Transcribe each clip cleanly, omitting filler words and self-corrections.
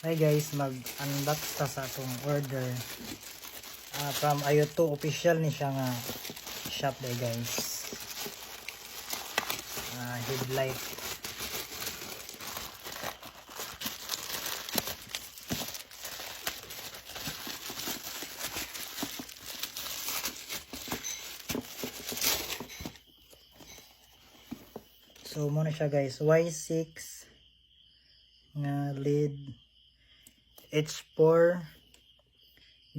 Hi guys, mag-unbox ta sa atong order from Ayoto. Official ni siya nga shop day guys. Headlight. So muna siya guys, Y6 nga LED H4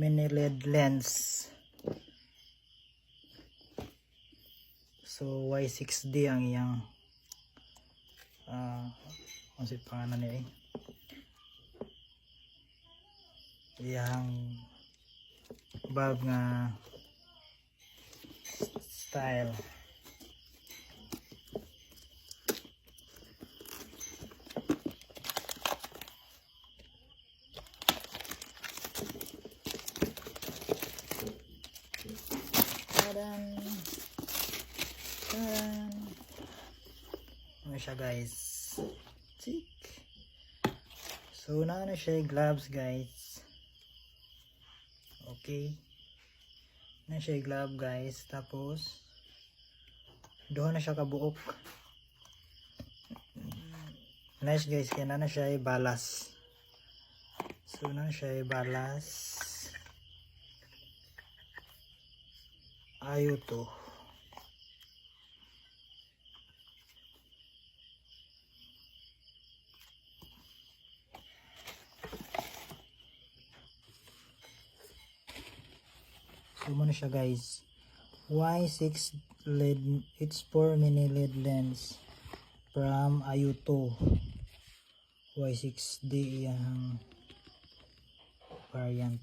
mini LED lens. So Y6D ang iyang ano si pangalan niya iyang bulb nga style. Ano siya guys, cheek. So na siya gloves guys. Okay, na siya glove guys. Tapos doon na siya kabuok. Nice guys, kaya na siya balas. So na siya balas Ayoto. So muna siya guys, Y6 LED H4 mini LED lens from Ayoto. Y6D yung variant.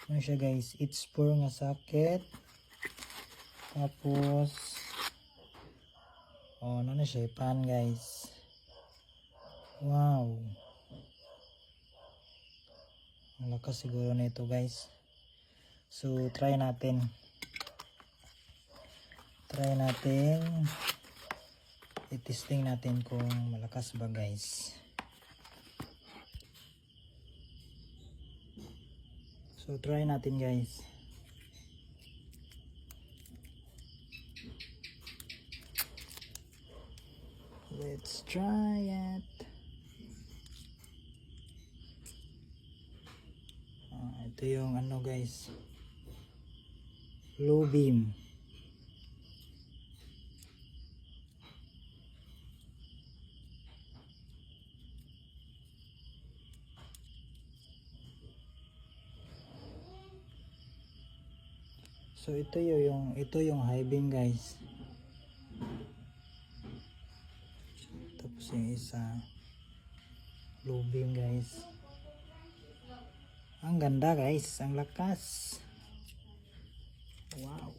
Ano siya guys, H4 nga socket. Tapos ano na siya, pan guys. Wow, ang lakas siguro nito guys. So try natin i-testing natin kung malakas ba guys. So try natin guys. Let's try it. Ito yung ano guys, low beam. So ito yung high beam guys. Tapos yung isa low beam guys. Ang ganda guys, ang lakas. Wow.